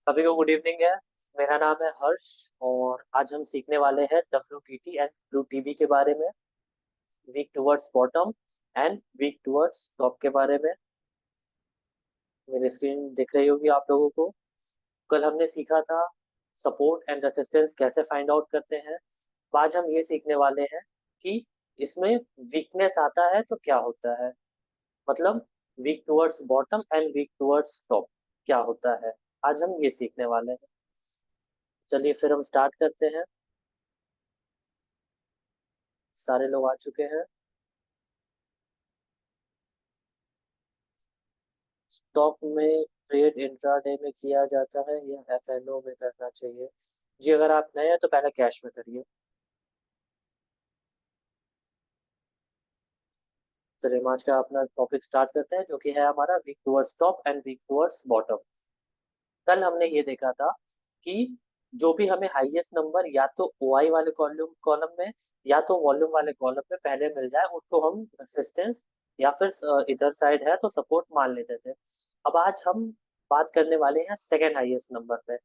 सभी को good evening है। मेरा नाम है हर्ष और आज हम सीखने वाले हैं WTT एंड WTB के बारे में, week towards bottom and week towards top के बारे में। मेरी स्क्रीन दिख रही होगी आप लोगों को। कल हमने सीखा था सपोर्ट एंड रेसिस्टेंस कैसे फाइंड आउट करते हैं। आज हम ये सीखने वाले हैं कि इसमें वीकनेस आता है तो क्या होता है, मतलब week towards bottom and week towards top क्या होता है। आज हम ये सीखने वाले हैं। चलिए फिर हम स्टार्ट करते हैं। सारे लोग आ चुके हैं। स्टॉक में ट्रेड इंट्राडे में किया जाता है या FNO में करना चाहिए? जी, अगर आप नए हैं तो पहले कैश में करिए। चलिए हम आज का अपना टॉपिक स्टार्ट करते हैं जो कि है हमारा week towards top and week towards bottom. कल हमने ये देखा था कि जो भी हमें हाईएस्ट नंबर या तो OI वाले कॉलम कॉलम में या तो वॉल्यूम वाले कॉलम में पहले मिल जाए उसको हम रेसिस्टेंस या फिर इधर साइड है तो सपोर्ट मान लेते थे। अब आज हम बात करने वाले हैं सेकेंड हाईएस्ट नंबर पे।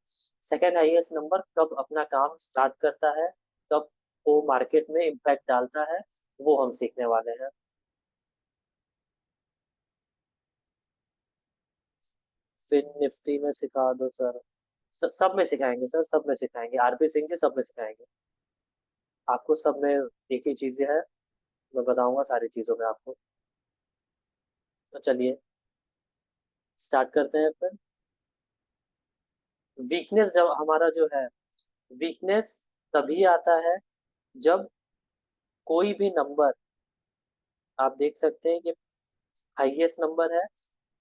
सेकेंड हाईएस्ट नंबर कब अपना काम स्टार्ट करता है, कब वो मार्केट में इम्पैक्ट डालता है, वो हम सीखने वाले हैं। फिन निफ्टी में सिखा दो सर। सब में सिखाएंगे सर, सब में सिखाएंगे, RP सिंह जी सब में सिखाएंगे। आपको सब में एक ही चीजें है, मैं बताऊंगा सारी चीजों में आपको। तो चलिए स्टार्ट करते हैं फिर। वीकनेस जब हमारा जो है, वीकनेस तभी आता है जब कोई भी नंबर, आप देख सकते हैं कि हाईएस्ट नंबर है,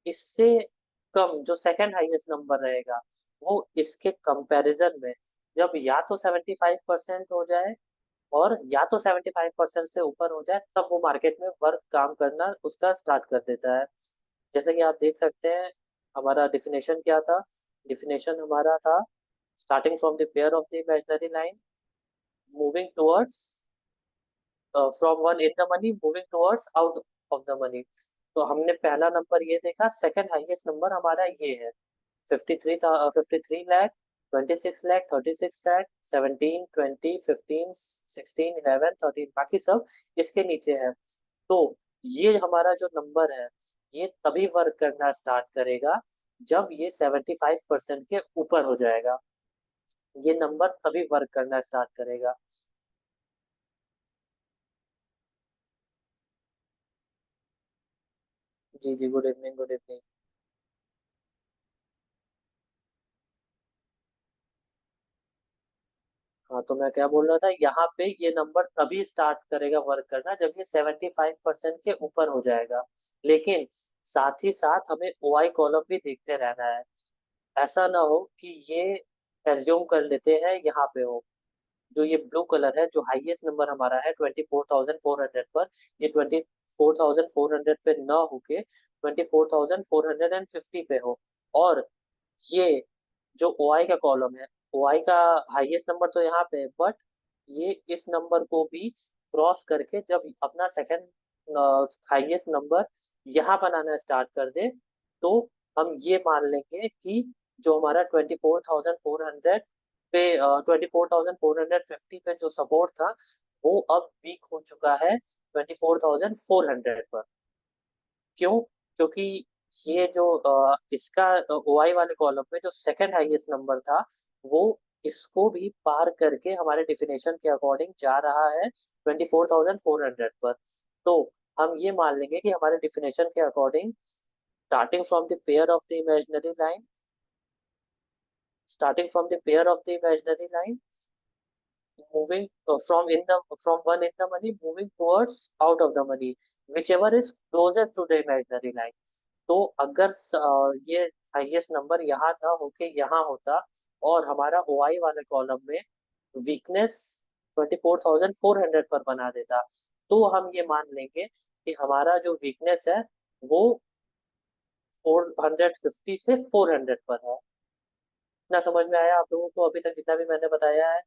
इससे कम जो सेकंड हाईएस्ट नंबर रहेगा वो इसके कंपैरिजन में जब या तो 75% हो जाए और या तो 75% से ऊपर हो जाए तब वो मार्केट में वर्क काम करना उसका स्टार्ट कर देता है। जैसे कि आप देख सकते हैं, हमारा डिफिनेशन क्या था? डिफिनेशन हमारा था starting from the pair of the imaginary line moving towards, from one in the money moving towards out of the money. तो हमने पहला नंबर ये देखा, सेकंड हाईएस्ट नंबर हमारा ये है 53 लाख, 26 लाख, 36 लाख, 17, 20, 15, 16, 11, 13, बाकी सब इसके नीचे है। तो ये हमारा जो नंबर है ये तभी वर्क करना स्टार्ट करेगा जब ये 75% के ऊपर हो जाएगा। ये नंबर तभी वर्क करना स्टार्ट करेगा। जी जी, गुड इवनिंग, गुड इवनिंग। हाँ, तो मैं क्या बोल रहा था, यहाँ पे ये नंबर तभी स्टार्ट करेगा वर्क करना जब ये 75% के ऊपर हो जाएगा। लेकिन साथ ही साथ हमें OI कॉलम भी देखते रहना है। ऐसा ना हो कि ये एज्यूम कर लेते हैं यहाँ पे हो, जो ये ब्लू कलर है जो हाईएस्ट नंबर हमारा है 24,400 पर, ये 24,400 पे ना होके 24,450 पे हो। और ये जो OI का कॉलम है, OI का हाईएस्ट नंबर तो यहाँ पे है, बट ये इस नंबर को भी क्रॉस करके जब अपना सेकंड हाईएस्ट नंबर यहाँ बनाना स्टार्ट कर दे तो हम ये मान लेंगे कि जो हमारा 24,400 पे, 24,450 पे जो सपोर्ट था वो अब वीक हो चुका है 24,400 पर। क्यों? क्योंकि ये जो इसका OI वाले कॉलम में जो सेकंड हाईएस्ट नंबर था वो इसको भी पार करके हमारे डिफिनेशन के अकॉर्डिंग जा रहा है 24,400 पर। तो हम ये मान लेंगे कि हमारे डिफिनेशन के according starting from the pair of the imaginary line, starting from the pair of the imaginary line, moving from one in the money, moving towards out of the money, whichever is closer to the imaginary line. तो अगर ये highest number यहाँ ना होके यहाँ होता और हमारा OI वाले कॉलम में वीकनेस 24,400 पर बना देता तो हम ये मान लेंगे कि हमारा जो वीकनेस है वो 450 से 400 पर है। इतना समझ में आया आप लोगों को अभी तक जितना भी मैंने बताया है?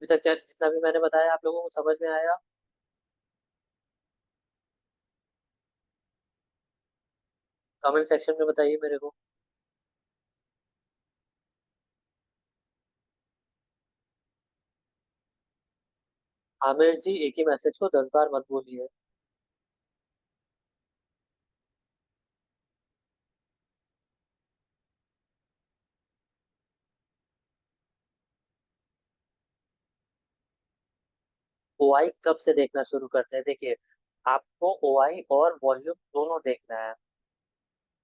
अभी तक जितना भी मैंने बताया आप लोगों को समझ में आया? कमेंट सेक्शन में बताइए मेरे को। आमिर जी, एक ही मैसेज को 10 बार मत बोलिए। ओआई कब से देखना शुरू करते हैं? देखिए, आपको ओआई और वॉल्यूम दोनों देखना है।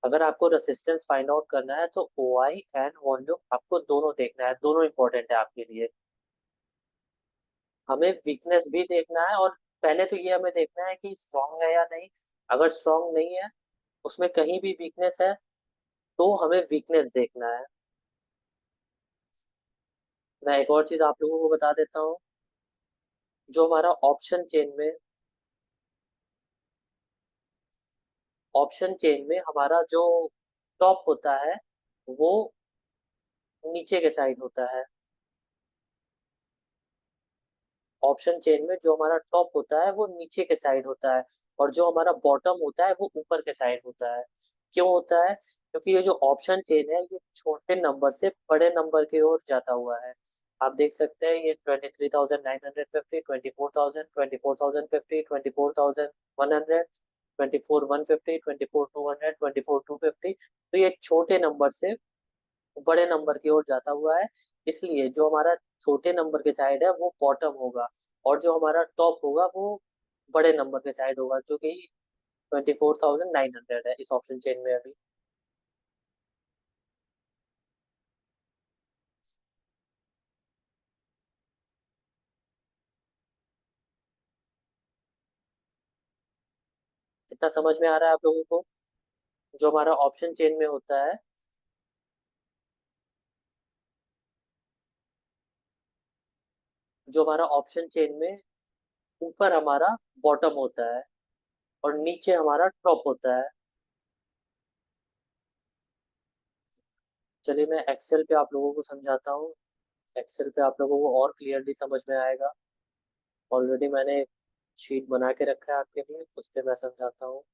अगर आपको रेसिस्टेंस फाइंड आउट करना है तो ओआई एंड वॉल्यूम आपको दोनों देखना है, दोनों इंपॉर्टेंट है आपके लिए। हमें वीकनेस भी देखना है, और पहले तो ये हमें देखना है कि स्ट्रांग है या नहीं। अगर स्ट्रांग नहीं है, उसमें कहीं भी वीकनेस है, तो हमें वीकनेस देखना है। मैं एक और चीज आप लोगों को बता देता हूँ। जो हमारा ऑप्शन चेन में हमारा जो टॉप होता है, वो नीचे के साइड होता है। ऑप्शन चेन में जो हमारा टॉप होता है वो नीचे के साइड होता है, और जो हमारा बॉटम होता है वो ऊपर के साइड होता है। क्यों होता है? क्योंकि ये जो ऑप्शन चेन है, ये छोटे नंबर से बड़े नंबर की ओर जाता हुआ है। आप देख सकते हैं, ये 23,950, 24,000, 24,050, 24,100, 24,150, 24,200, 24,250। तो ये छोटे नंबर से बड़े नंबर की ओर जाता हुआ है। इसलिए जो हमारा छोटे नंबर के साइड है वो बॉटम होगा, और जो हमारा टॉप होगा वो बड़े नंबर के साइड होगा, जो कि 24,900 है इस ऑप्शन चेन में अभी। कितना समझ में आ रहा है आप लोगों को? जो हमारा ऑप्शन चेन में होता है, जो हमारा ऑप्शन चेन में ऊपर हमारा बॉटम होता है, और नीचे हमारा टॉप होता है। चलिए, मैं एक्सेल पे आप लोगों को समझाता हूँ। एक्सेल पे आप लोगों को और क्लियरली समझ में आएगा। ऑलरेडी मैंने शीट बना के रखा है आपके लिए, उस पर मैं समझाता हूँ।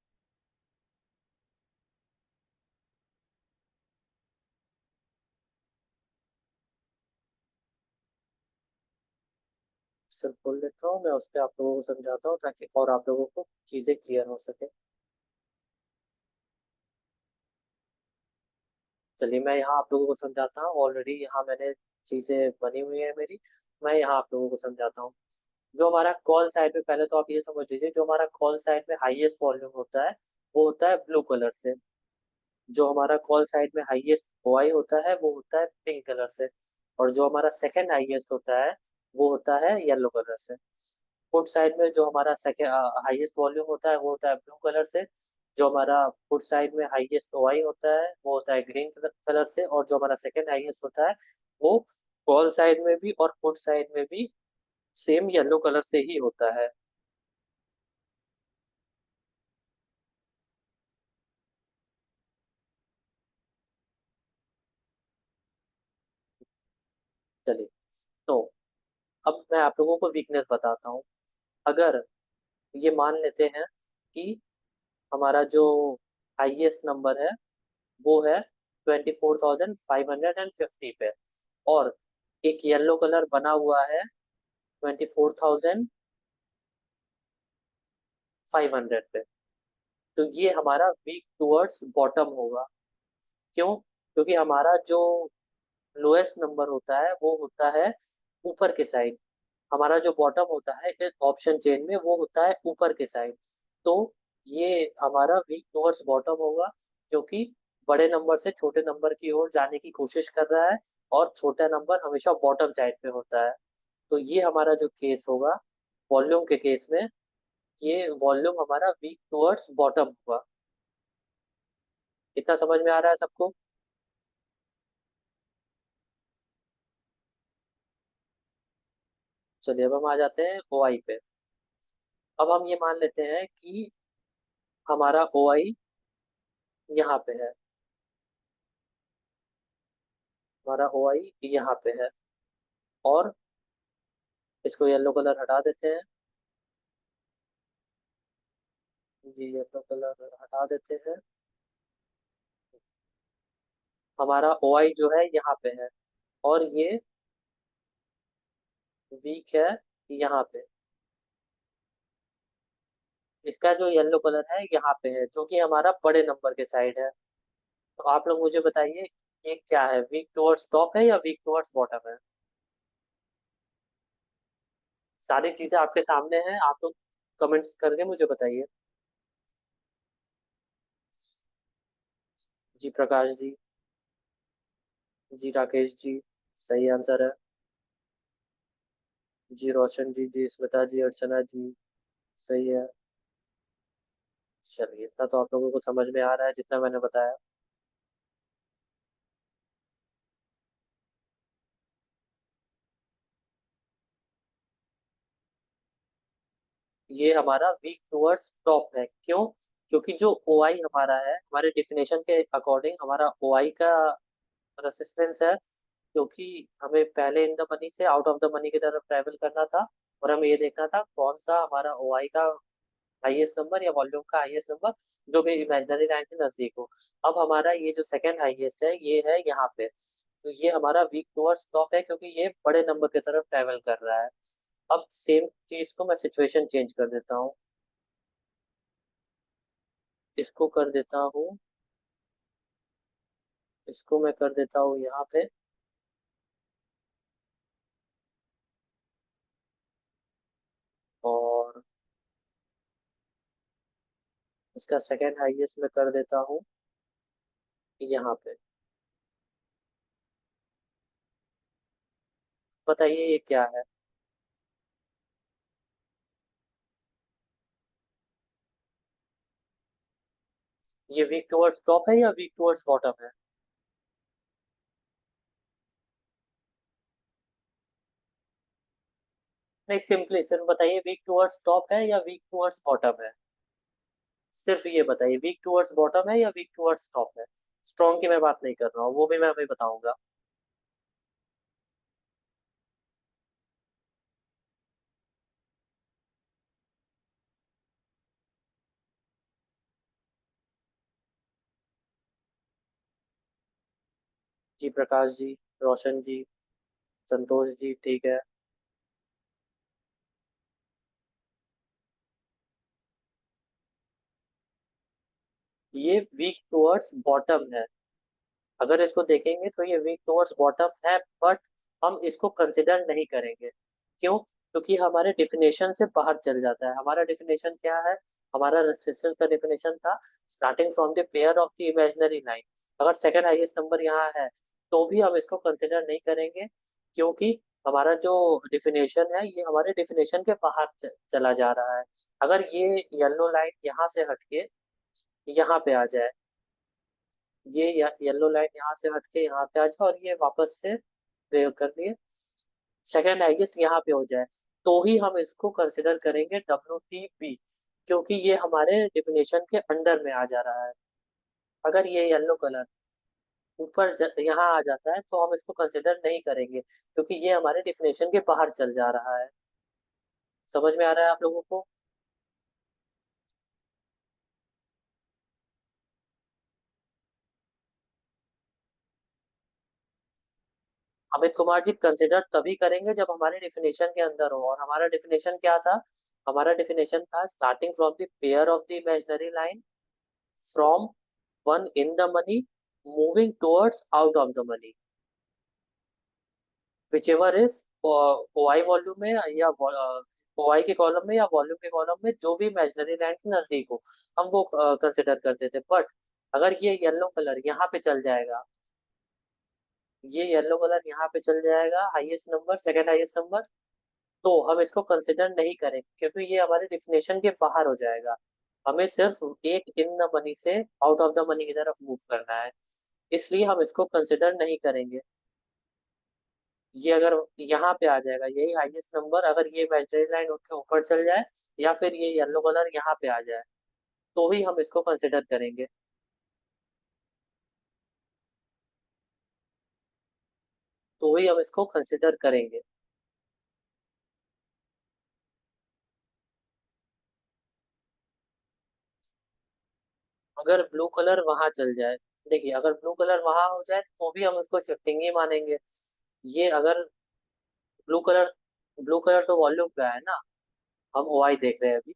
सिर्फ बोल लेता हूँ, मैं उस पर आप लोगों को समझाता हूँ, ताकि और आप लोगों को चीज़ें क्लियर हो सके। चलिए, मैं यहाँ आप लोगों को समझाता हूँ। ऑलरेडी यहाँ मैंने चीज़ें बनी हुई है मेरी। मैं यहाँ आप लोगों को समझाता हूँ। जो हमारा कॉल साइड में, पहले तो आप ये समझ लीजिए, जो हमारा कॉल साइड में हाईएस्ट वॉल्यूम होता है वो होता है ब्लू कलर से। जो हमारा कॉल साइड में हाईएस्ट ओआई होता है वो होता है पिंक कलर से। और जो हमारा सेकंड हाईएस्ट होता है वो होता है येलो कलर से। फुट साइड में जो हमारा सेकंड हाईएस्ट वॉल्यूम होता है वो होता है ब्लू कलर से। जो हमारा फुट साइड में हाईएस्ट ओआई होता है वो होता है ग्रीन कलर से। और जो हमारा सेकंड हाईएस्ट होता है वो कॉल साइड में भी और फुट साइड में भी सेम येलो कलर से ही होता है। चलिए, तो अब मैं आप लोगों को वीकनेस बताता हूँ। अगर ये मान लेते हैं कि हमारा जो हाईएस्ट नंबर है वो है 24,550 पे, और एक येलो कलर बना हुआ है 24,500 पे, तो ये हमारा वीक टुवर्ड्स बॉटम होगा। क्यों? क्योंकि हमारा जो लोएस्ट नंबर होता है वो होता है ऊपर के साइड। हमारा जो बॉटम होता है इस ऑप्शन चेन में वो होता है ऊपर के साइड। तो ये हमारा वीक टुवर्ड्स बॉटम होगा, क्योंकि बड़े नंबर से छोटे नंबर की ओर जाने की कोशिश कर रहा है, और छोटा नंबर हमेशा बॉटम साइड पे होता है। तो ये हमारा जो केस होगा वॉल्यूम के केस में, ये वॉल्यूम हमारा वीक टुवर्ड्स बॉटम होगा। कितना समझ में आ रहा है सबको? चलिए, अब हम आ जाते हैं ओआई पे। अब हम ये मान लेते हैं कि हमारा ओआई यहाँ पे है, हमारा ओआई यहाँ पे है, और इसको येलो कलर हटा देते हैं। ये येलो कलर हटा देते हैं। हमारा ओ आई जो है यहाँ पे है, और ये वीक है यहाँ पे। इसका जो येलो कलर है यहाँ पे है, जो कि हमारा बड़े नंबर के साइड है। तो आप लोग मुझे बताइए, ये क्या है, वीक टुवर्ड्स टॉप है या वीक टुवर्ड्स बॉटम है? सारी चीजें आपके सामने हैं, आप लोग कमेंट्स करके मुझे बताइए। जी प्रकाश जी। जी राकेश जी। सही आंसर है। जी रोशन जी स्मिता जी, अर्चना जी। सही है। चलिए, इतना तो आप लोगों को समझ में आ रहा है जितना मैंने बताया। ये हमारा वीक टुवर्ड्स टॉप है, क्यों? क्योंकि जो ओ आई हमारा है, हमारे डिफिनेशन के अकॉर्डिंग हमारा ओ आई का रेसिस्टेंस है, क्योंकि हमें पहले इन द मनी से आउट ऑफ द मनी की तरफ ट्रैवल करना था, और हमें ये देखना था कौन सा हमारा ओ आई का हाईएस्ट नंबर या वॉल्यूम का हाईएस्ट नंबर जो भी इमेजिनरी लाइन के नजदीक हो। अब हमारा ये जो सेकंड हाईएस्ट है ये है यहाँ पे, तो ये हमारा वीक टुवर्ड्स टॉप है, क्योंकि ये बड़े नंबर की तरफ ट्रैवल कर रहा है। अब सेम चीज को मैं सिचुएशन चेंज कर देता हूँ, इसको कर देता हूँ, इसको मैं कर देता हूँ यहाँ पे, और इसका सेकंड हाईएस्ट मैं कर देता हूँ यहाँ पे। बताइए ये क्या है? ये वीक टुवर्ड्स टॉप है या वीक टुवर्ड्स बॉटम है? नहीं, सिंपली सिर्फ बताइए, वीक टुवर्ड्स टॉप है या वीक टुवर्ड्स बॉटम है? सिर्फ ये बताइए, वीक टुवर्ड्स बॉटम है या वीक टुवर्ड्स टॉप है? स्ट्रॉन्ग की मैं बात नहीं कर रहा हूँ, वो भी मैं अभी बताऊंगा। जी प्रकाश जी, रोशन जी, संतोष जी, ठीक है। ये वीक टुवर्ड्स बॉटम है। अगर इसको देखेंगे तो ये वीक टुवर्ड्स बॉटम है, बट हम इसको कंसिडर नहीं करेंगे। क्यों? क्योंकि हमारे डिफिनेशन से बाहर चल जाता है। हमारा डिफिनेशन क्या है? हमारा रेसिस्टेंस का डिफिनेशन था starting from the pair of the imaginary line. अगर सेकंड हाईएस्ट नंबर यहाँ है तो भी हम इसको कंसिडर नहीं करेंगे, क्योंकि हमारा जो डिफिनेशन है ये हमारे डिफिनेशन के बाहर चला जा रहा है। अगर ये येलो लाइन यहाँ से हटके यहाँ पे आ जाए, ये येलो लाइन यहाँ से हट के यहाँ पे आ जाए, और ये वापस से प्रयोग कर लिए सेकेंड हाईएस्ट यहाँ पे हो जाए, तो ही हम इसको कंसिडर करेंगे डब्ल्यू टी बी, क्योंकि ये हमारे डिफिनेशन के अंडर में आ जा रहा है। अगर ये येलो कलर ऊपर यहाँ आ जाता है तो हम इसको कंसिडर नहीं करेंगे, क्योंकि ये हमारे डिफिनेशन के बाहर चल जा रहा है। समझ में आ रहा है आप लोगों को? अमित कुमार जी, कंसिडर तभी करेंगे जब हमारे डिफिनेशन के अंदर हो, और हमारा डिफिनेशन क्या था? हमारा डिफिनेशन था starting from the pair of the imaginary line, from one in the money, moving towards out of the money, whichever is O I volume में या ओ आई के कॉलम में या वॉल्यूम के कॉलम में, जो भी इमेजिनरी लाइन के नजदीक हो, हम वो कंसिडर करते थे। बट अगर ये येलो कलर यहाँ पे चल जाएगा, ये येलो कलर यहाँ पे चल जाएगा, highest number, second highest number, तो हम इसको कंसिडर नहीं करेंगे, क्योंकि ये हमारे डिफिनेशन के बाहर हो जाएगा। हमें सिर्फ एक इन द मनी से आउट ऑफ द मनी की तरफ मूव करना है, इसलिए हम इसको कंसिडर नहीं करेंगे। ये अगर यहाँ पे आ जाएगा, यही हाईएस्ट नंबर, अगर ये इमेजिनरी लाइन उठ के ऊपर चल जाए, या फिर ये येलो कलर यहाँ पे आ जाए, तो ही हम इसको कंसिडर करेंगे। तो ही हम इसको कंसिडर करेंगे। अगर ब्लू कलर वहां चल जाए, देखिए अगर ब्लू कलर वहां हो जाए तो भी हम उसको शिफ्टिंग ही मानेंगे। ये अगर ब्लू कलर, ब्लू कलर तो वॉल्यूम का है ना, हम ओआई देख रहे हैं अभी।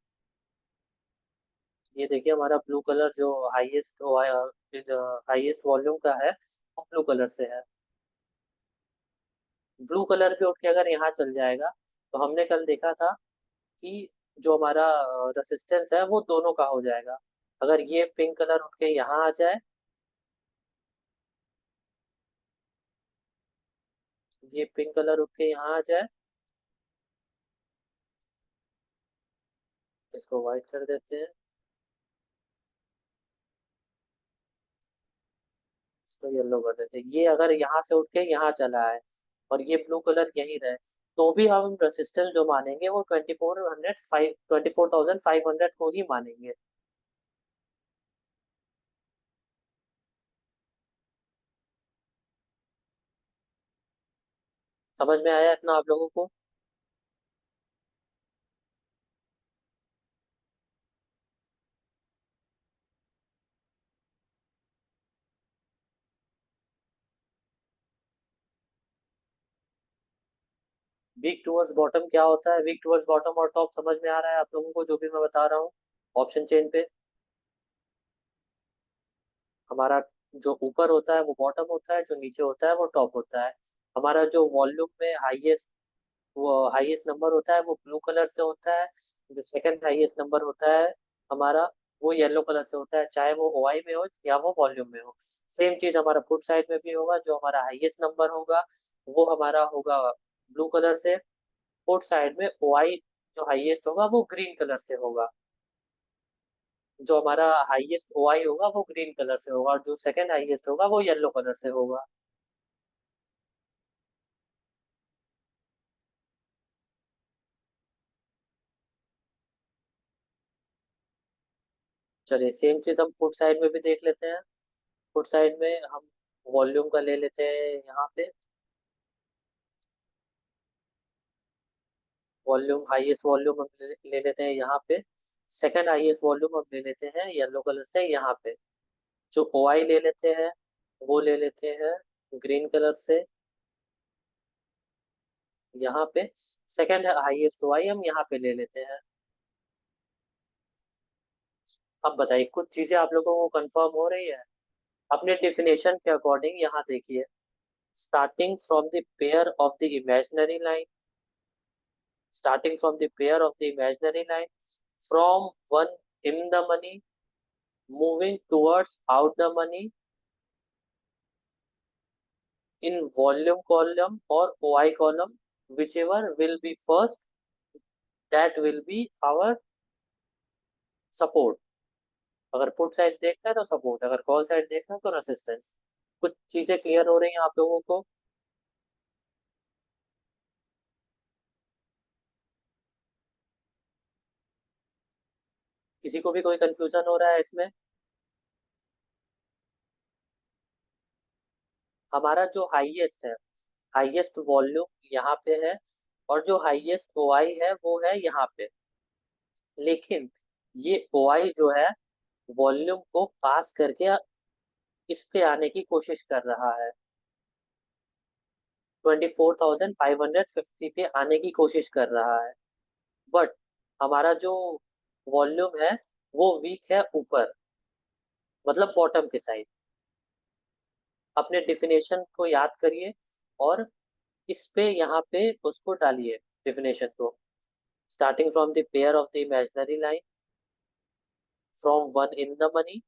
ये देखिए हमारा ब्लू कलर जो हाईएस्ट हाईएस्ट वॉल्यूम का है वो ब्लू कलर से है। ब्लू कलर भी उठ के अगर यहाँ चल जाएगा तो हमने कल देखा था कि जो हमारा रेसिस्टेंस है वो दोनों का हो जाएगा। अगर ये पिंक कलर उठ के यहाँ आ जाए, ये पिंक कलर उठ के यहाँ आ जाए, इसको व्हाइट कर देते हैं, इसको येलो कर देते हैं। ये अगर यहाँ से उठ के यहाँ चला है और ये ब्लू कलर यहीं रहे, तो भी हम रेसिस्टेंस जो मानेंगे वो 24,500 को ही मानेंगे। समझ में आया इतना आप लोगों को? वीक टुवर्ड्स बॉटम क्या होता है? वीक टुवर्ड्स बॉटम और टॉप समझ में आ रहा है आप लोगों को जो भी मैं बता रहा हूँ ऑप्शन चेन पे? हमारा जो ऊपर होता है वो बॉटम होता है, जो नीचे होता है वो टॉप होता है। हमारा जो वॉल्यूम में हाईएस्ट, वो हाईएस्ट नंबर होता है वो ब्लू कलर से होता है। जो सेकंड हाईएस्ट नंबर होता है हमारा, वो येलो कलर से होता है, चाहे वो ओआई में हो या वो वॉल्यूम में हो। सेम चीज हमारा फुट साइड में भी होगा, जो हमारा हाईएस्ट नंबर होगा वो हमारा होगा ब्लू कलर से। फुट साइड में ओआई जो हाईएस्ट होगा वो ग्रीन कलर से होगा। जो हमारा हाईएस्ट ओआई होगा वो ग्रीन कलर से होगा, और जो सेकंड हाईएस्ट होगा वो येलो कलर से होगा। चलिए सेम चीज हम फुट साइड में भी देख लेते हैं। फुट साइड में हम वॉल्यूम का ले लेते हैं यहाँ पे। वॉल्यूम हाईएस्ट वॉल्यूम हम ले लेते हैं यहाँ पे। सेकंड हाईएस्ट वॉल्यूम हम ले लेते हैं येलो कलर से यहाँ पे। जो ओआई ले लेते हैं वो ले लेते हैं ग्रीन कलर से यहाँ पे। सेकंड हाईएस्ट ओआई हम यहाँ पे ले लेते हैं। अब बताइए कुछ चीजें आप लोगों को कंफर्म हो रही है? अपने डेफिनेशन के अकॉर्डिंग यहाँ देखिए, starting from the pair of the imaginary line, starting from the pair of the imaginary line, from one in the money, moving towards out the money, in volume column or OI column, whichever will be first, that will be our support। अगर put side देखना है तो support, अगर call side देखना है तो resistance. कुछ चीजें क्लियर हो रही हैं आप लोगों को? किसी को भी कोई कंफ्यूजन हो रहा है इसमें? हमारा जो हाईएस्ट है, हाईएस्ट वॉल्यूम यहाँ पे है, और जो हाईएस्ट ओआई है वो है यहाँ पे। लेकिन ये ओआई जो है वॉल्यूम को पास करके इस पे आने की कोशिश कर रहा है, 24,550 पे आने की कोशिश कर रहा है। बट हमारा जो वॉल्यूम है वो वीक है ऊपर, मतलब बॉटम के साइड। अपने डिफिनेशन को याद करिए और इस पे यहाँ पे उसको डालिए डिफिनेशन को। Starting from the pair of the imaginary line, from one in the money,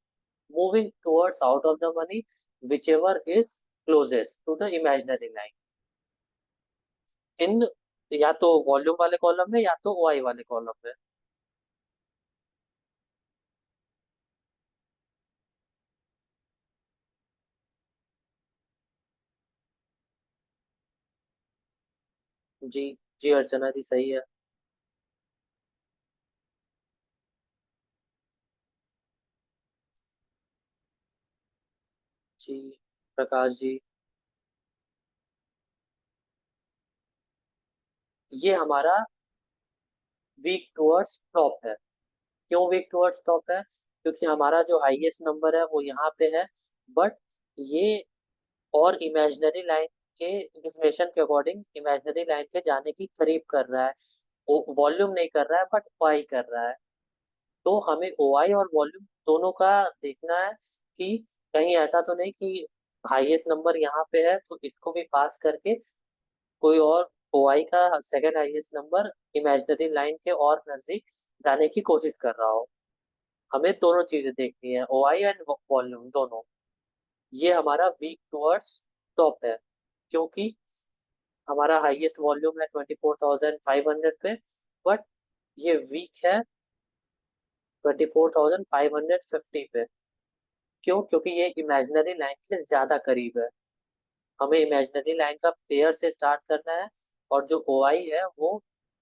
moving towards out of the money, whichever is closest to the imaginary line, इन या तो वॉल्यूम वाले कॉलम में या तो ओआई वाले कॉलम में। जी, जी अर्चना जी सही है। जी प्रकाश जी, ये हमारा वीक टुवर्ड्स टॉप है। क्यों वीक टुवर्ड्स टॉप है? क्योंकि हमारा जो हाईएस्ट नंबर है वो यहाँ पे है, बट ये और इमेजिनरी लाइन के डिफिनेशन के अकॉर्डिंग इमेजिनरी लाइन के जाने की करीब कर रहा है, वो वॉल्यूम नहीं कर रहा है बट वाई कर रहा है। तो हमें ओ आई और वॉल्यूम दोनों का देखना है कि कहीं ऐसा तो नहीं कि हाईएस्ट नंबर यहाँ पे है तो इसको भी पास करके कोई और ओ आई का second highest number imaginary line के और नजदीक जाने की कोशिश कर रहा हो। हमें दोनों चीजें देखनी है, ओ आई एंड वॉल्यूम दोनों। ये हमारा वीक टुवर्ड्स टॉप है, क्योंकि हमारा हाईएस्ट वॉल्यूम है 24,500 पे, बट ये वीक है 24,550 पे। क्यों? क्योंकि ये इमेजिनरी लाइन के ज्यादा करीब है। हमें इमेजिनरी लाइन का पेयर से स्टार्ट करना है, और जो ओ आई है वो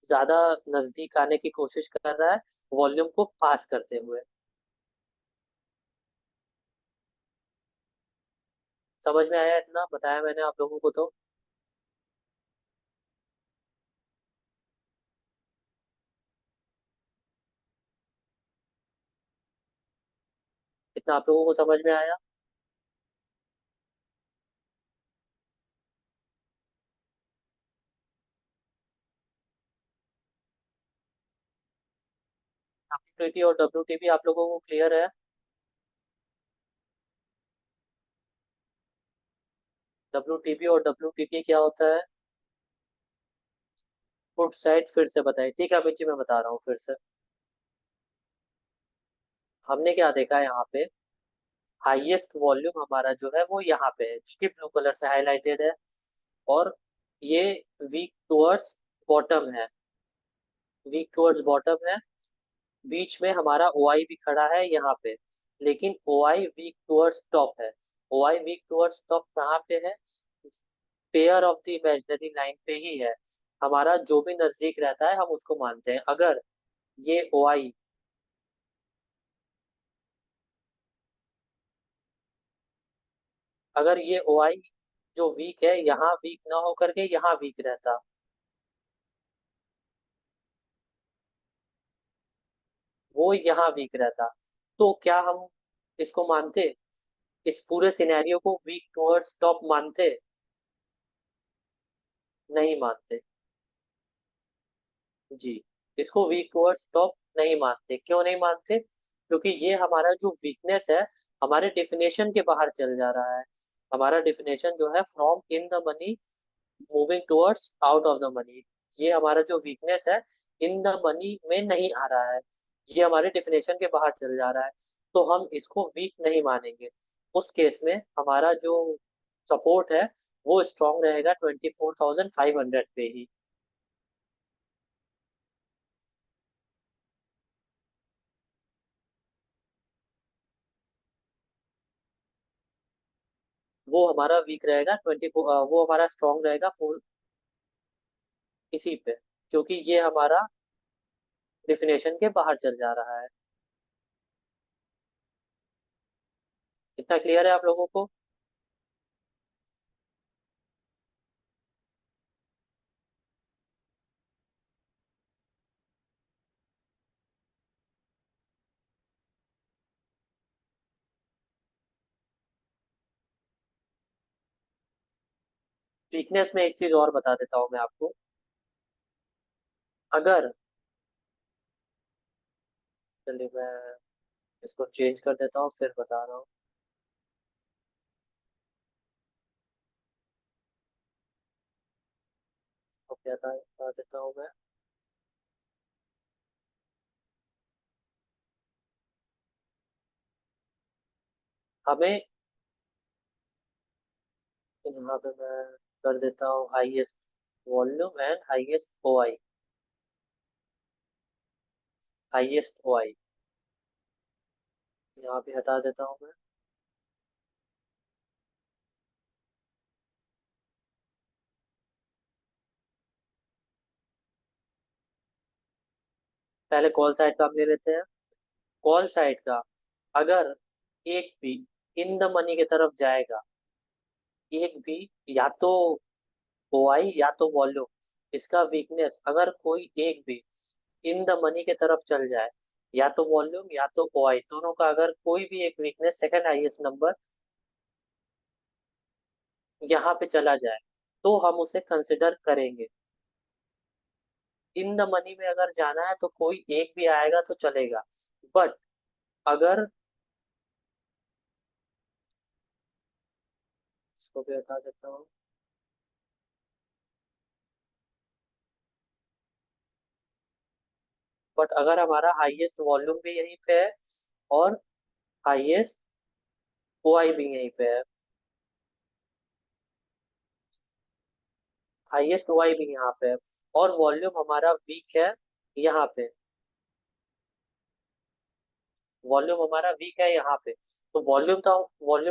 ज्यादा नजदीक आने की कोशिश कर रहा है वॉल्यूम को पास करते हुए। समझ में आया? इतना बताया मैंने आप लोगों को तो। इतना आप लोगों को समझ में आया? डब्ल्यूटीटी और डब्ल्यूटीपी आप लोगों को क्लियर है? डब्ल्यूटीपी और डब्ल्यूटीटी क्या होता है? फुट साइड फिर से बताइए। ठीक है अमित जी, मैं बता रहा हूँ फिर से। हमने क्या देखा है यहाँ पे, हाईएस्ट वॉल्यूम हमारा जो है वो यहाँ पे है, जो कि ब्लू कलर से हाईलाइटेड है। और ये वीक टुवर्ड्स बॉटम है, वीक टुवर्ड्स बॉटम है। बीच में हमारा ओ आई भी खड़ा है यहाँ पे, लेकिन ओ आई वीक टुवर्ड्स टॉप है। ओ आई वीक टुवर्ड्स टॉप कहाँ पे है? Pair of the imaginary line पे ही है। हमारा जो भी नजदीक रहता है हम उसको मानते हैं। अगर ये ओ आई, अगर ये ओ आई जो वीक है यहाँ वीक ना होकर के यहाँ वीक रहता, वो यहाँ वीक रहता, तो क्या हम इसको मानते? इस पूरे सिनेरियो को वीक टुवर्ड्स टॉप मानते? नहीं मानते। जी, इसको वीक टुवर्ड्स टॉप नहीं मानते। क्यों नहीं मानते? क्योंकि ये हमारा जो वीकनेस है हमारे डिफिनेशन के बाहर चल जा रहा है। हमारा डिफिनेशन जो है from in the money moving towards out of the money, ये हमारा जो वीकनेस है इन द मनी में नहीं आ रहा है, ये हमारे डिफिनेशन के बाहर चल जा रहा है। तो हम इसको वीक नहीं मानेंगे। उस केस में हमारा जो सपोर्ट है वो स्ट्रांग रहेगा 24,500 पे ही। वो हमारा वीक रहेगा 24, वो हमारा स्ट्रांग रहेगा 4 इसी पे, क्योंकि ये हमारा डिफिनेशन के बाहर चल जा रहा है। इतना क्लियर है आप लोगों को? वीकनेस में एक चीज और बता देता हूँ मैं आपको। अगर, चलिए मैं इसको चेंज कर देता हूँ फिर बता रहा हूँ। तो क्या था बता देता हूँ मैं। हमें यहाँ पे मैं कर देता हूँ highest volume and highest O I, highest O I यहाँ पे हटा देता हूँ मैं। पहले कॉल साइड का हम ले लेते हैं। कॉल साइड का, अगर एक भी इन द मनी की तरफ जाएगा, एक भी, या तो ओ आई या तो वॉल्यूम, इसका वीकनेस अगर कोई एक भी इन द मनी की तरफ चल जाए, या तो वॉल्यूम या तो ओ आई दोनों का अगर कोई भी एक वीकनेस सेकंड हाईएस्ट नंबर यहाँ पे चला जाए तो हम उसे कंसिडर करेंगे। इन द मनी में अगर जाना है तो कोई एक भी आएगा तो चलेगा, बट अगर, इसको भी हटा देता हूँ, बट अगर हमारा हाईएस्ट वॉल्यूम भी यहीं पे है और हाईएस्ट ओआई भी यहीं पे है, हाईएस्ट ओआई भी यहाँ पे है, और वॉल्यूम हमारा वीक है यहाँ पे, वॉल्यूम हमारा वीक है यहाँ पे, तो वॉल्यूम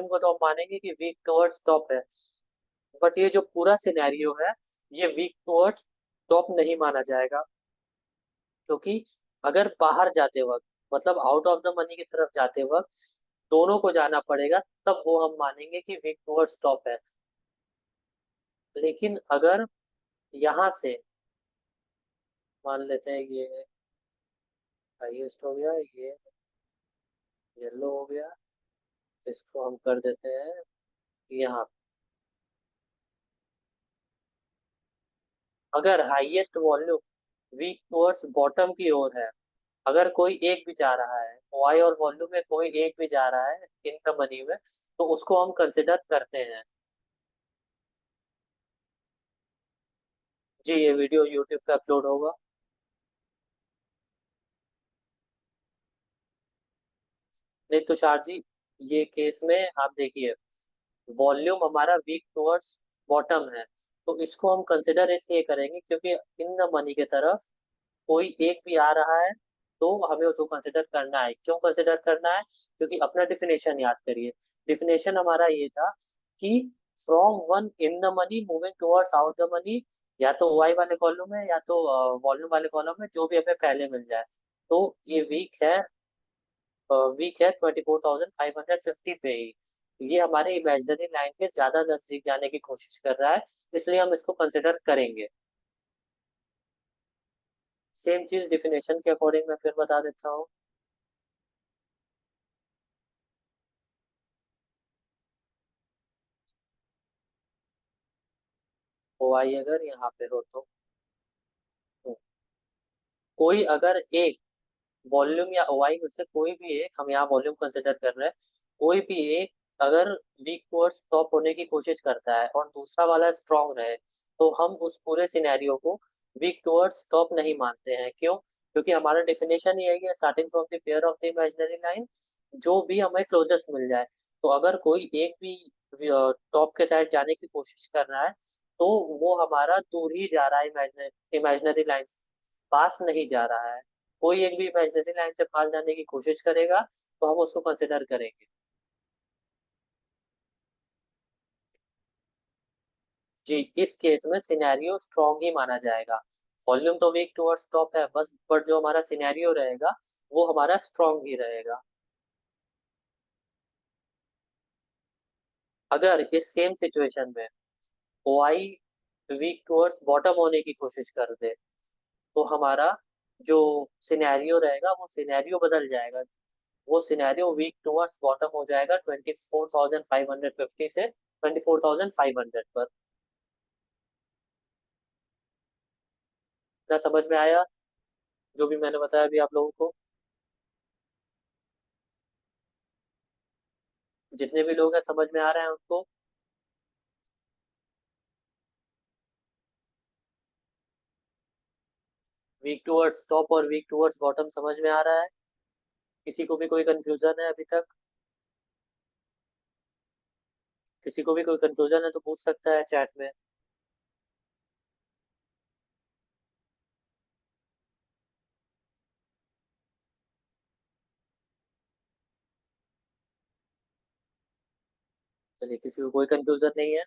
को तो हम मानेंगे कि वीक टुवर्ड्स टॉप है। बट ये जो पूरा सिनेरियो है, ये वीक टुवर्ड्स टॉप नहीं माना जाएगा, क्योंकि अगर बाहर जाते वक्त, मतलब आउट ऑफ द मनी की तरफ जाते वक्त दोनों को जाना पड़ेगा, तब वो हम मानेंगे कि वीक टुवर्ड्स टॉप है। लेकिन अगर यहाँ से मान लेते हैं ये हाईएस्ट हो गया, ये येलो हो गया, इसको हम कर देते हैं यहाँ। अगर highest volume week towards bottom की ओर है, अगर कोई एक भी जा रहा है, वाई और वॉल्यूम में कोई एक भी जा रहा है इन द मनी में, तो उसको हम कंसिडर करते हैं। जी, ये वीडियो यूट्यूब पे अपलोड होगा। नहीं तुषार जी, ये केस में आप देखिए, वॉल्यूम हमारा वीक टुवर्ड्स बॉटम है, तो इसको हम कंसिडर इसलिए करेंगे क्योंकि इन द मनी की तरफ कोई एक भी आ रहा है, तो हमें उसको कंसिडर करना है। क्यों कंसिडर करना है? क्योंकि अपना डिफिनेशन याद करिए, डिफिनेशन हमारा ये था कि from one in the money moving towards out the money, या तो वाई वाले कॉलम में या तो वॉल्यूम वाले कॉलम में, जो भी हमें पहले मिल जाए। तो ये वीक है 24,550 पे ही, ये हमारे इमेजिनरी लाइन के ज्यादा नजदीक जाने की कोशिश कर रहा है, इसलिए हम इसको कंसिडर करेंगे। सेम चीज डिफिनेशन के अकॉर्डिंग मैं फिर बता देता हूँ। ओ आई अगर यहाँ पे हो तो, कोई अगर एक वॉल्यूम या ओ आई में से कोई भी एक, हम यहाँ वॉल्यूम कंसिडर कर रहे हैं, कोई भी एक अगर वीक टुवर्ड्स टॉप होने की कोशिश करता है और दूसरा वाला स्ट्रांग रहे, तो हम उस पूरे सिनेरियो को वीक टुवर्ड्स टॉप नहीं मानते हैं। क्यों? क्योंकि हमारा डेफिनेशन ये है कि starting from the pair of the imaginary line, जो भी हमें क्लोजेस्ट मिल जाए, तो अगर कोई एक भी टॉप के साइड जाने की कोशिश कर रहा है, तो वो हमारा दूर ही जा रहा है, इमेजिनरी इमेजिनरी लाइन से पास नहीं जा रहा है। कोई एक भी इमेजिनरी लाइन से पास जाने की कोशिश करेगा तो हम उसको कंसिडर करेंगे। जी, इस केस में सिनेरियो स्ट्रॉन्ग ही माना जाएगा। वॉल्यूम तो वीक टुवर्ड्स टॉप है बस, बट जो हमारा सिनेरियो रहेगा वो हमारा स्ट्रॉन्ग ही रहेगा। अगर इस सेम सिचुएशन में ओ आई वीक टुवर्ड्स बॉटम होने की कोशिश कर दे, तो हमारा जो सिनेरियो रहेगा वो सिनेरियो बदल जाएगा। वो सिनेरियो वीक टुवर्ड्स बॉटम हो जाएगा 24,550 से 24,500 पर। क्या समझ में आया जो भी मैंने बताया अभी आप लोगों को? जितने भी लोग हैं समझ में आ रहे हैं उनको? वीक टुवर्ड्स टॉप और वीक टुवर्ड्स बॉटम समझ में आ रहा है? किसी को भी कोई कंफ्यूजन है अभी तक? किसी को भी कोई कंफ्यूजन है तो पूछ सकता है चैट में। चलिए, किसी को कोई कंफ्यूजन नहीं है।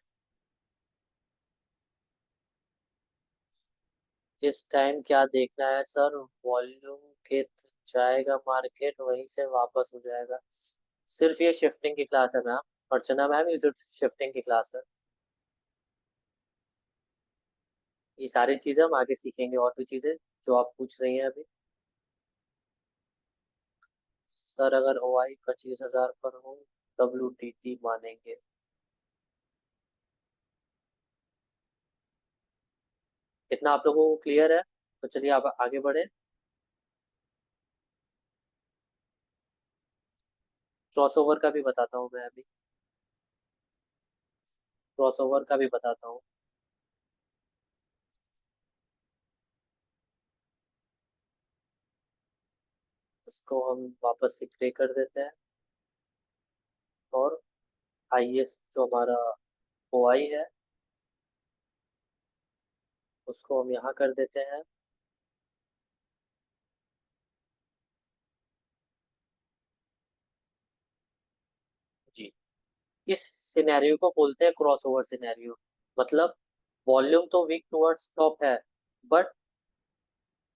इस टाइम क्या देखना है सर? वॉल्यूम के जाएगा मार्केट, वहीं से वापस हो जाएगा। सिर्फ ये शिफ्टिंग की क्लास है मैम, अर्चना मैम, ये सिर्फ शिफ्टिंग की क्लास है। ये सारी चीजें हम आगे सीखेंगे, और भी चीजें जो आप पूछ रही हैं अभी। सर अगर ओ आई 25,000 पर हो, WTT मानेंगे। इतना आप लोगों को क्लियर है? तो चलिए आप आगे बढ़े। क्रॉसओवर का भी बताता हूँ मैं अभी। क्रॉसओवर का भी बताता हूँ। इसको हम वापस से प्ले कर देते हैं। और हाईएस्ट जो हमारा ओआई है उसको हम यहाँ कर देते हैं। जी। इस सिनेरियो को बोलते हैं क्रॉसओवर सिनेरियो। मतलब वॉल्यूम तो वीक टुवर्ड्स टॉप है, बट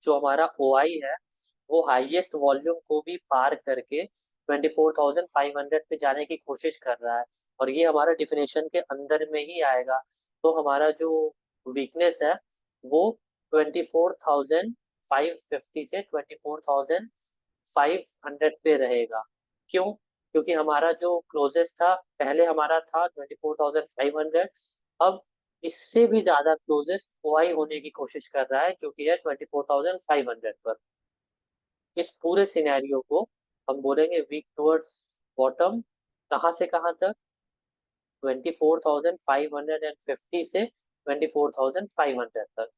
जो हमारा ओआई है वो हाईएस्ट वॉल्यूम को भी पार करके 24,500 पे जाने की कोशिश कर रहा है। और ये हमारा डिफिनेशन के अंदर में ही आएगा। तो हमारा जो वीकनेस है वो 24,550 से 24,500 पे रहेगा। क्यों? क्योंकि हमारा जो क्लोजेस्ट था पहले हमारा था 24,500। अब इससे भी ज्यादा क्लोजेस्ट ओआई होने की कोशिश कर रहा है जो कि है 24,500 पर। इस पूरे सिनेरियो को हम बोलेंगे वीक टुवर्ड्स बॉटम। कहाँ से कहाँ तक? 24,550 से 24,500 तक।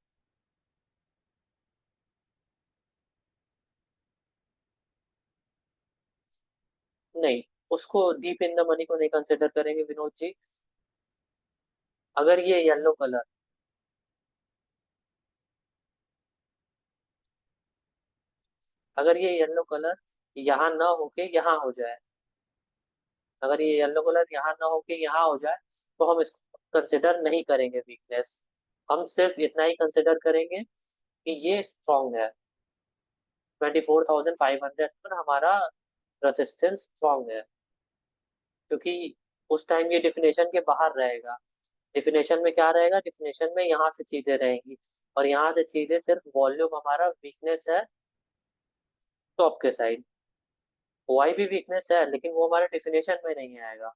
नहीं, उसको डीप इन द मनी को नहीं कंसिडर करेंगे विनोद जी। अगर ये येलो कलर, अगर ये येलो कलर यहाँ ना होके यहाँ हो जाए, अगर ये येलो कलर यहाँ ना होके यहाँ हो जाए तो हम इसको कंसिडर नहीं करेंगे वीकनेस। हम सिर्फ इतना ही कंसिडर करेंगे कि ये स्ट्रांग है। 24,500 पर हमारा रेसिस्टेंस स्ट्रांग है, क्योंकि उस टाइम ये डिफिनेशन के बाहर रहेगा। डिफिनेशन में क्या रहेगा? डिफिनेशन में यहाँ से चीजें रहेंगी, और यहाँ से चीजें सिर्फ वॉल्यूम हमारा वीकनेस है टॉप के साइड। वाई भी वीकनेस है लेकिन वो हमारे डिफिनेशन में नहीं आएगा।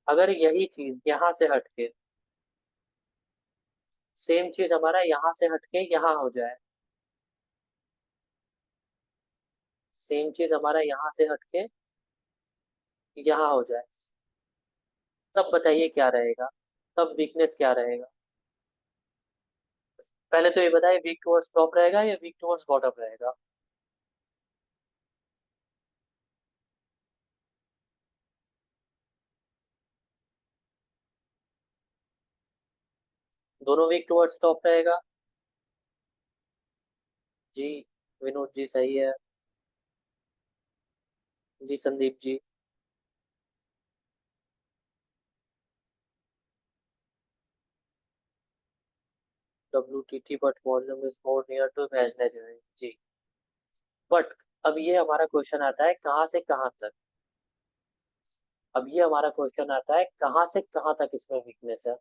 अगर यही चीज यहाँ से हटके, सेम चीज हमारा यहाँ से हटके यहाँ हो जाए, सेम चीज हमारा यहाँ से हटके यहाँ हो जाए, तब बताइए क्या रहेगा? तब वीकनेस क्या रहेगा? पहले तो ये बताइए, वीक टुवर्ड्स टॉप रहेगा या वीक टुवर्ड्स बॉटम रहेगा? दोनों वीक टुवर्ड्स टॉप रहेगा। जी विनोद जी सही है। जी Sandeep ji. WTT but volume is more near to imaginary. जी। बट अब ये हमारा क्वेश्चन आता है कहाँ से कहाँ तक। अब ये हमारा क्वेश्चन आता है कहाँ से कहाँ तक इसमें वीकनेस है।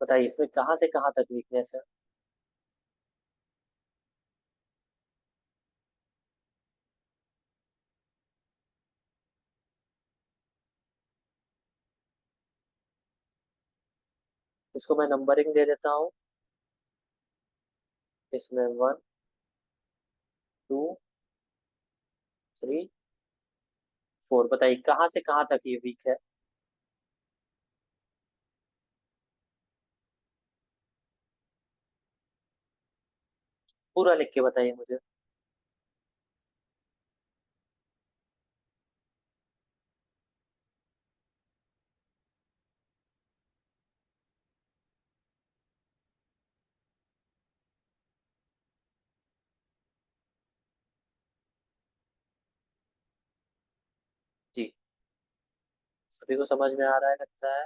बताइए इसमें कहाँ से कहाँ तक वीकनेस है। इसको मैं नंबरिंग दे देता हूँ। इसमें 1, 2, 3, 4। बताइए कहाँ से कहाँ तक ये वीक है। पूरा लिख के बताइए मुझे। जी। सभी को समझ में आ रहा है लगता है।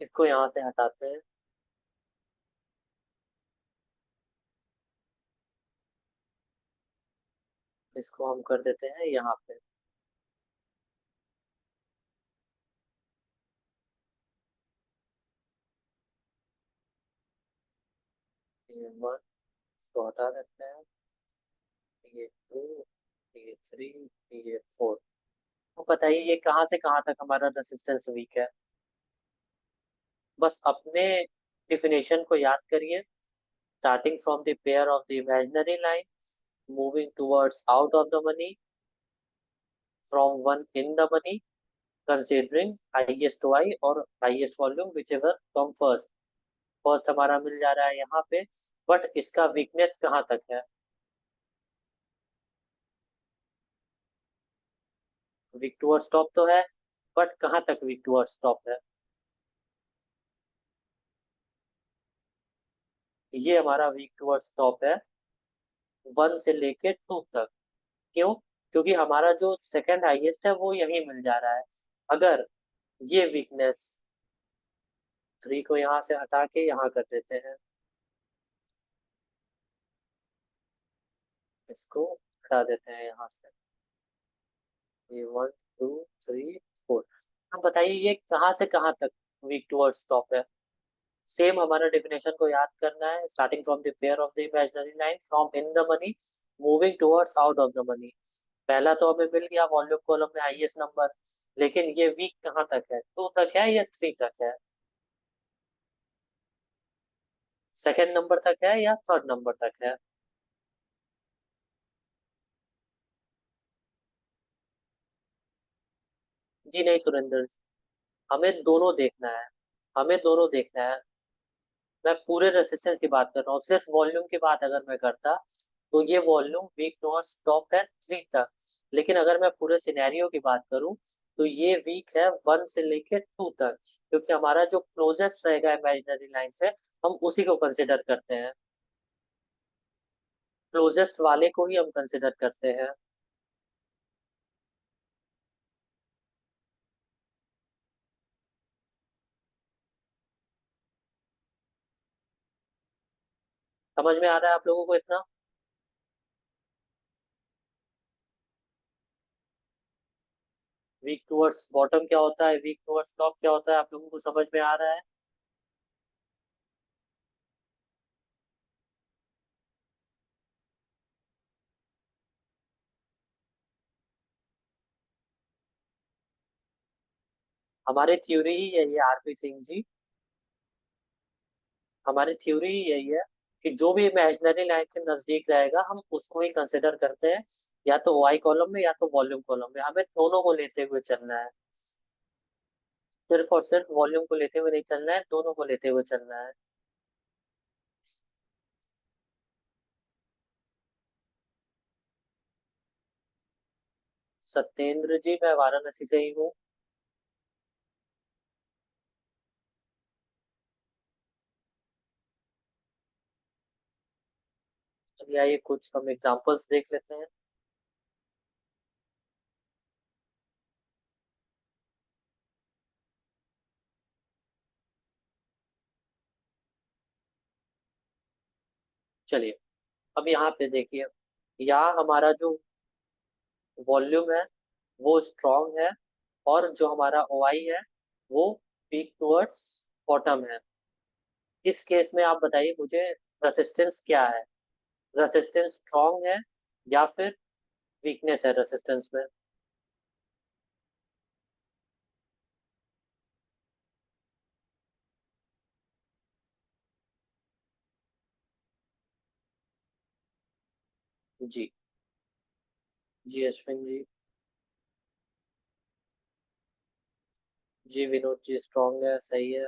इसको यहाँ से हटाते हैं। इसको हम कर देते हैं यहाँ पे। ये 1 इसको हटा देते हैं, ये 2, ये 3, ये 4। तो बताइए ये कहाँ से कहाँ तक हमारा रेसिस्टेंस वीक है। बस अपने डिफिनेशन को याद करिए। Starting from the pair of the imaginary line, moving towards out of the money, from one in the money, considering highest Y और highest volume whichever come first. First हमारा मिल जा रहा है यहाँ पे, बट इसका वीकनेस कहाँ तक है। वीक टुवर्ड्स टॉप तो है, बट कहाँ तक वीक टुवर्ड्स टॉप है। ये हमारा वीक टुवर्ड्स टॉप है 1 से लेके 2 तक। क्यों? क्योंकि हमारा जो सेकंड हाईएस्ट है वो यही मिल जा रहा है। अगर ये वीकनेस 3 को यहाँ से हटा के यहाँ कर देते हैं, इसको हटा देते हैं यहाँ से, ये 1 2 3 4। अब बताइए ये कहाँ से कहाँ तक वीक टुवर्ड्स टॉप है। सेम हमारा डेफिनेशन को याद करना है। Starting from the pair of the imaginary line, from in the money, moving towards out of the money. पहला तो हमें मिल गया वॉल्यूम कॉलम में हाईएस्ट नंबर, लेकिन ये वीक कहाँ तक है, 2 तक है या 3 तक है। सेकंड नंबर तक है या थर्ड नंबर तक है। जी नहीं सुरेंद्र जी, हमें दोनों देखना है। हमें दोनों देखना है। मैं पूरे रेसिस्टेंस की बात कर रहा हूँ। सिर्फ वॉल्यूम की बात अगर मैं करता तो ये वॉल्यूम वीक नॉन स्टॉप है 3 तक। लेकिन अगर मैं पूरे सिनेरियो की बात करूँ तो ये वीक है 1 से लेके 2 तक, क्योंकि हमारा जो क्लोजेस्ट रहेगा इमेजिनरी लाइन से हम उसी को कंसिडर करते हैं। क्लोजेस्ट वाले को ही हम कंसिडर करते हैं। समझ में आ रहा है आप लोगों को इतना। वीक टुवर्ड्स बॉटम क्या होता है, वीक टुवर्ड्स टॉप क्या होता है, आप लोगों को समझ में आ रहा है। हमारी थ्योरी ही यही है आरपी सिंह जी। हमारी थ्योरी ही यही है कि जो भी इमेजिनरी लाइन के नजदीक रहेगा हम उसको ही कंसिडर करते हैं, या तो वाई कॉलम में या तो वॉल्यूम कॉलम में। हमें दोनों को लेते हुए चलना है। सिर्फ और सिर्फ वॉल्यूम को लेते हुए नहीं चलना है, दोनों को लेते हुए चलना है। सत्येंद्र जी मैं वाराणसी से ही हूँ। चलिए आइए कुछ हम एग्जांपल्स देख लेते हैं। चलिए अब यहाँ पे देखिए, यहाँ हमारा जो वॉल्यूम है वो स्ट्रॉन्ग है, और जो हमारा ओआई है वो पीक टुवर्ड्स बॉटम है। इस केस में आप बताइए मुझे रेसिस्टेंस क्या है। रेसिस्टेंस स्ट्रॉन्ग है या फिर वीकनेस है रेसिस्टेंस में। जी। जी अश्विन जी। जी विनोद जी स्ट्रॉन्ग है, सही है।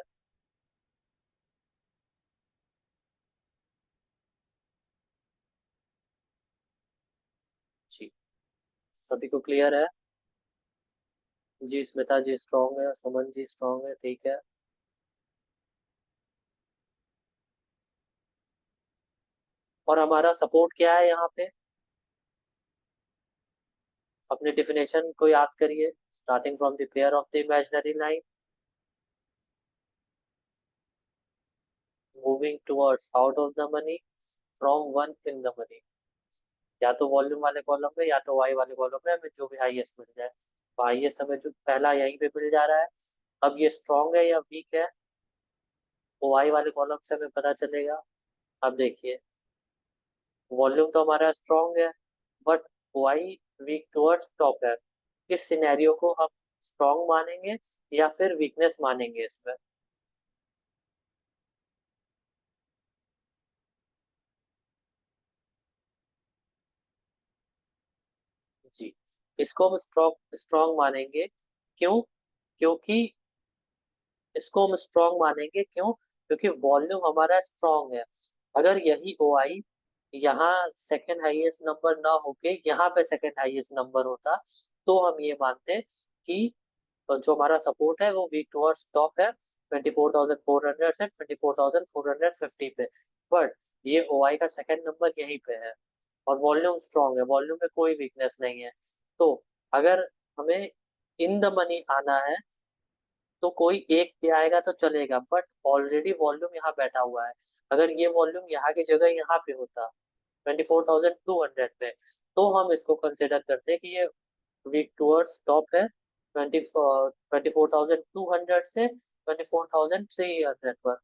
जी सभी को क्लियर है। जी स्मिता जी स्ट्रॉन्ग है, सुमन जी स्ट्रॉन्ग है, ठीक है। और हमारा सपोर्ट क्या है यहाँ पे। अपने डिफिनेशन को याद करिए। Starting from the pair of the imaginary line, moving towards out of the money, from one in the money. या तो वॉल्यूम वाले कॉलम में या तो वाई वाले कॉलम में हमें जो भी हाईएस्ट मिल जाए। तो हाईएस्ट हमें जो पहला यहीं पे मिल जा रहा है। अब ये स्ट्रॉन्ग है या वीक है वो वाई वाले कॉलम से हमें पता चलेगा। अब देखिए, वॉल्यूम तो हमारा स्ट्रांग है, but why week towards top है। इस सिनेरियो को हम स्ट्रांग मानेंगे या फिर वीकनेस मानेंगे इसमें? जी, इसको हम स्ट्रांग स्ट्रांग मानेंगे। क्यों? क्योंकि इसको हम स्ट्रांग मानेंगे, क्यों? क्योंकि वॉल्यूम हमारा स्ट्रांग है। अगर यही ओ आई यहाँ सेकंड हाईएस्ट नंबर ना होके यहाँ पे सेकंड हाईएस्ट नंबर होता, तो हम ये मानते कि जो हमारा सपोर्ट है वो वीक टुवर्ड्स टॉप है 24,400 से 24,450 पे। बट ये ओ आई का सेकंड नंबर यहीं पे है, और वॉल्यूम स्ट्रांग है, वॉल्यूम में कोई वीकनेस नहीं है। तो अगर हमें इन द मनी आना है, तो कोई एक भी आएगा तो चलेगा, बट ऑलरेडी वॉल्यूम यहाँ बैठा हुआ है। अगर ये वॉल्यूम यहाँ की जगह यहाँ पे होता 24,200 पे, तो हम इसको कंसिडर करते हैं कि ये वीक टूअर्स टॉप है 24,200 से 24,300 पर।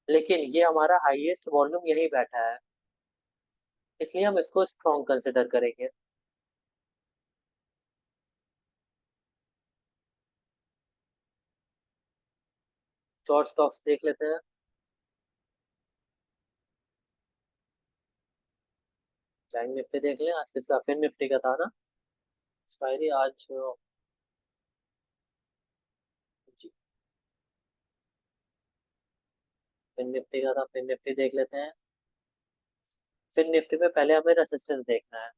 लेकिन ये हमारा हाईएस्ट वॉल्यूम यही बैठा है, इसलिए हम इसको स्ट्रॉन्ग कंसिडर करेंगे। जॉर्ज स्टॉक्स देख लेते हैं। बैंक निफ्टी देख लें, आज किसका? फिन निफ्टी का था ना एक्सपायरी आज? जी, फिन निफ्टी का था, फिन निफ्टी देख लेते हैं। फिन निफ्टी में पहले हमें रेसिस्टेंस देखना है।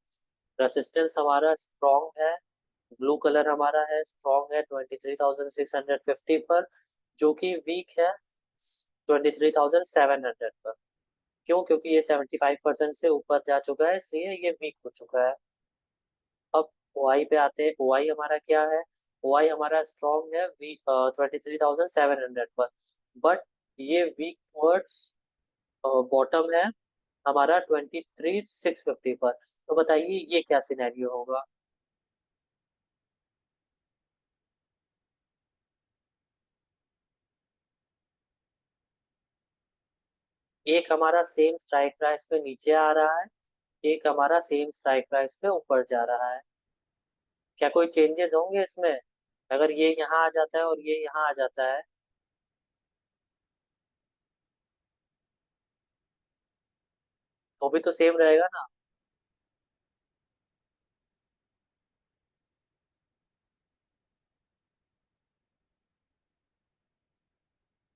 रेसिस्टेंस हमारा स्ट्रॉन्ग है, ब्लू कलर हमारा है, स्ट्रॉन्ग है 23,650 पर, जो कि वीक है 23,700 पर। क्यों? क्योंकि ये 75% से ऊपर जा चुका है, इसलिए ये वीक हो चुका है। अब ओआई पे आते हैं। ओआई हमारा क्या है? ओआई हमारा स्ट्रॉन्ग है वीक 23,700 पर, बट ये वीक वर्ड्स बॉटम है हमारा 23,650 पर। तो बताइए ये क्या सिनेरियो होगा? एक हमारा सेम स्ट्राइक प्राइस पे नीचे आ रहा है, एक हमारा सेम स्ट्राइक प्राइस पे ऊपर जा रहा है। क्या कोई चेंजेस होंगे इसमें? अगर ये यहाँ आ जाता है और ये यहाँ आ जाता है, तो भी तो सेम रहेगा ना?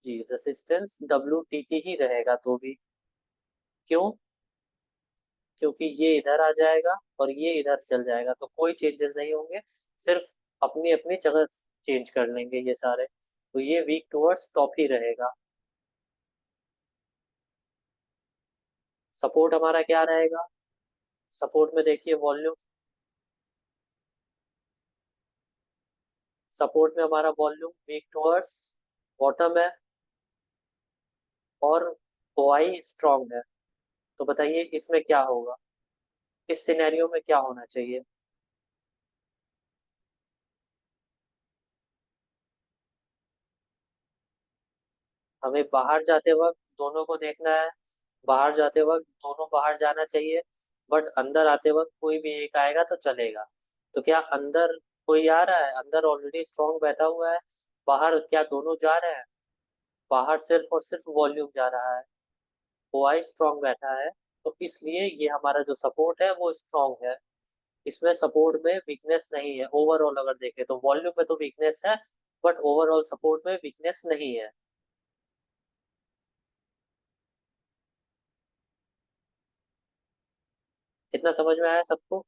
जी, रेसिस्टेंस डब्ल्यू टी टी ही रहेगा तो भी। क्यों? क्योंकि ये इधर आ जाएगा और ये इधर चल जाएगा, तो कोई चेंजेस नहीं होंगे। सिर्फ अपनी अपनी जगह चेंज कर लेंगे ये सारे, तो ये वीक टुवर्ड्स टॉप ही रहेगा। सपोर्ट हमारा क्या रहेगा? सपोर्ट में देखिए वॉल्यूम, सपोर्ट में हमारा वॉल्यूम वीक टुवर्ड्स बॉटम है, और ओआई स्ट्रांग है। तो बताइए इसमें क्या होगा? इस सिनेरियो में क्या होना चाहिए? हमें बाहर जाते वक्त दोनों को देखना है। बाहर जाते वक्त दोनों बाहर जाना चाहिए, बट अंदर आते वक्त कोई भी एक आएगा तो चलेगा। तो क्या अंदर कोई आ रहा है? अंदर ऑलरेडी स्ट्रांग बैठा हुआ है। बाहर क्या दोनों जा रहे हैं? बाहर सिर्फ और सिर्फ वॉल्यूम जा रहा है, ओआई स्ट्रांग बैठा है। तो इसलिए ये हमारा जो सपोर्ट है वो स्ट्रांग है। इसमें सपोर्ट में वीकनेस नहीं है। ओवरऑल अगर देखें तो वॉल्यूम में तो वीकनेस है, बट ओवरऑल सपोर्ट में वीकनेस नहीं है। कितना समझ में आया सबको?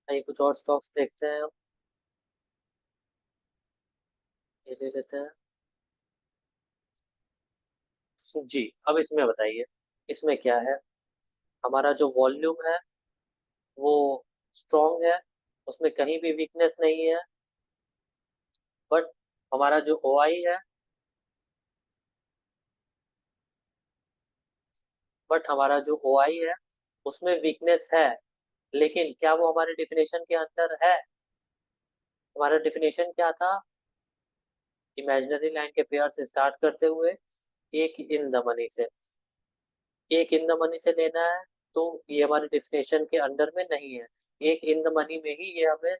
आइए कुछ और स्टॉक्स देखते हैं हम। ये ले लेते हैं। जी, अब इसमें बताइए, इसमें क्या है? हमारा जो वॉल्यूम है वो स्ट्रॉन्ग है, उसमें कहीं भी वीकनेस नहीं है। बट हमारा जो ओआई है, बट हमारा जो ओआई है उसमें वीकनेस है। लेकिन क्या वो हमारे डिफिनेशन के अंदर है? हमारा डिफिनेशन क्या था? इमेजिनरी लाइन के पेयर से स्टार्ट करते हुए एक इन द मनी से, एक इन द मनी से लेना है। तो ये हमारे डिफिनेशन के अंडर में नहीं है। एक इन द मनी में ही ये हमें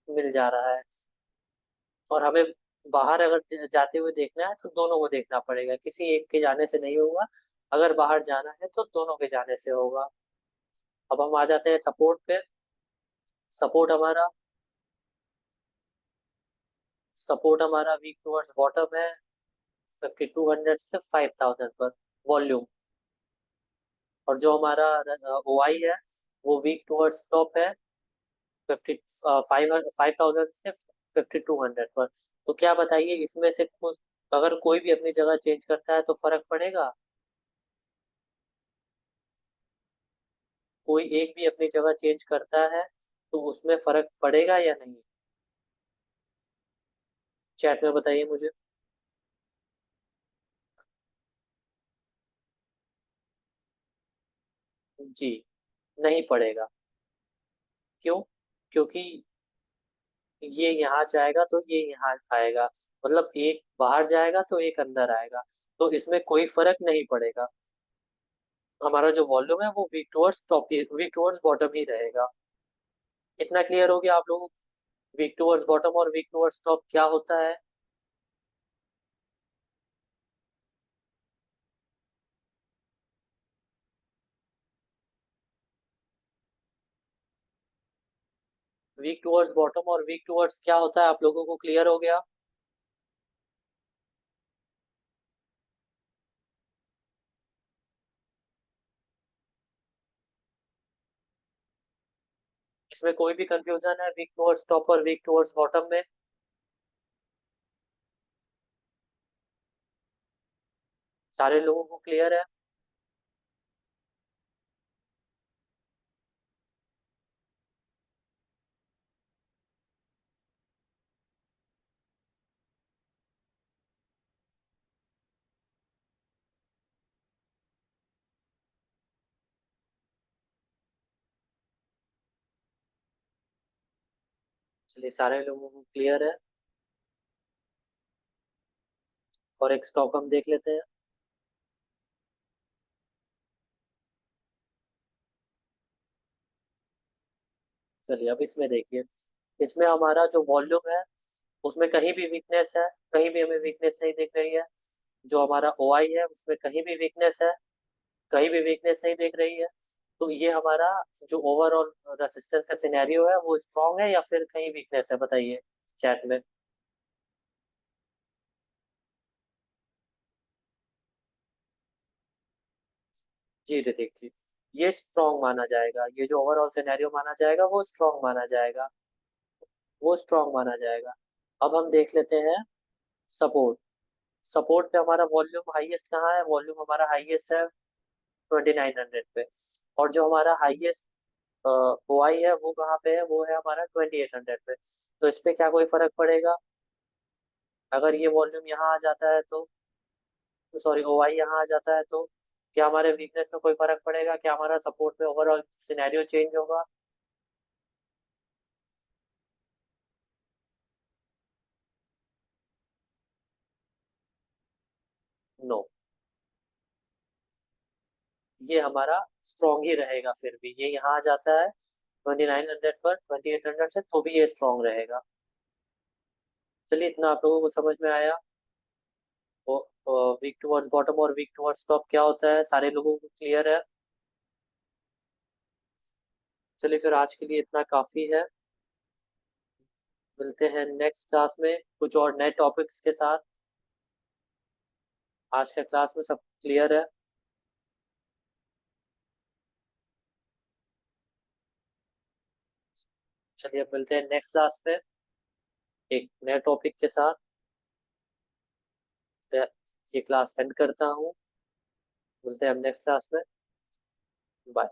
मिल जा रहा है। और हमें बाहर अगर जाते हुए देखना है तो दोनों को देखना पड़ेगा, किसी एक के जाने से नहीं होगा। अगर बाहर जाना है तो दोनों के जाने से होगा। अब हम आ जाते हैं सपोर्ट पे। सपोर्ट हमारा सपोर्ट हमारा वीक टुवर्ड्स बॉटम है 5200 से 5000 पर वॉल्यूम। और जो हमारा ओ आई है वो वीक टुवर्ड्स टॉप है 5000 से 5200 पर। तो क्या बताइए, इसमें से कुछ अगर कोई भी अपनी जगह चेंज करता है तो फर्क पड़ेगा? कोई एक भी अपनी जगह चेंज करता है तो उसमें फर्क पड़ेगा या नहीं? चैट में बताइए मुझे। जी, नहीं पड़ेगा। क्यों? क्योंकि ये यहाँ जाएगा तो ये यहाँ आएगा, मतलब एक बाहर जाएगा तो एक अंदर आएगा। तो इसमें कोई फर्क नहीं पड़ेगा। हमारा जो वॉल्यूम है वो वीक टुवर्ड्स टॉप ही, वीक टुवर्ड्स बॉटम ही रहेगा। इतना क्लियर हो गया आप लोगों को? वीक टुवर्ड्स बॉटम और वीक टुवर्ड्स टॉप क्या होता है? वीक टुवर्ड्स बॉटम और वीक टुवर्ड्स क्या होता है, आप लोगों को क्लियर हो गया? इसमें कोई भी कंफ्यूजन है वीक टुवर्ड्स टॉप और वीक टुवर्ड्स बॉटम में? सारे लोगों को क्लियर है? चलिए, सारे लोगों को क्लियर है। और एक स्टॉक हम देख लेते हैं। चलिए, अब इसमें देखिए। इसमें हमारा जो वॉल्यूम है उसमें कहीं भी वीकनेस है? कहीं भी हमें वीकनेस नहीं दिख रही है। जो हमारा ओ आई है उसमें कहीं भी वीकनेस है? कहीं भी वीकनेस नहीं दिख रही है। तो ये हमारा जो ओवरऑल रेसिस्टेंस का सिनेरियो है वो स्ट्रांग है या फिर कहीं वीकनेस है, बताइए चैट में। जी ऋतिक जी, ये स्ट्रांग माना जाएगा। ये जो ओवरऑल सिनेरियो माना जाएगा वो स्ट्रांग माना जाएगा। वो स्ट्रांग माना जाएगा। अब हम देख लेते हैं सपोर्ट। सपोर्ट पे हमारा वॉल्यूम हाईएस्ट कहाँ है? वॉल्यूम हमारा हाईएस्ट है 2900 पे। और जो हमारा हाईएस्ट ओ आई है वो कहाँ पे है? वो है हमारा 2800 पे। तो इस पे क्या कोई फर्क पड़ेगा? अगर ये वॉल्यूम यहाँ आ जाता है तो, सॉरी, ओ आई यहाँ आ जाता है तो क्या हमारे वीकनेस में कोई फर्क पड़ेगा? क्या हमारा सपोर्ट में ओवरऑल सिनेरियो चेंज होगा? नो। ये हमारा स्ट्रॉन्ग ही रहेगा। फिर भी ये यहाँ आ जाता है 2900 पर 2800 से, तो भी ये स्ट्रॉन्ग रहेगा। चलिए, इतना आप लोगों को समझ में आया। वीक टुवर्ड्स बॉटम और वीक टुवर्ड्स टॉप क्या होता है, सारे लोगों को क्लियर है? चलिए, फिर आज के लिए इतना काफी है। मिलते हैं नेक्स्ट क्लास में कुछ और नए टॉपिक्स के साथ। आज का क्लास में सब क्लियर है? चलिए, अब मिलते हैं नेक्स्ट क्लास में एक नए टॉपिक के साथ। तो ये क्लास एंड करता हूँ। मिलते हैं हम नेक्स्ट क्लास में। बाय।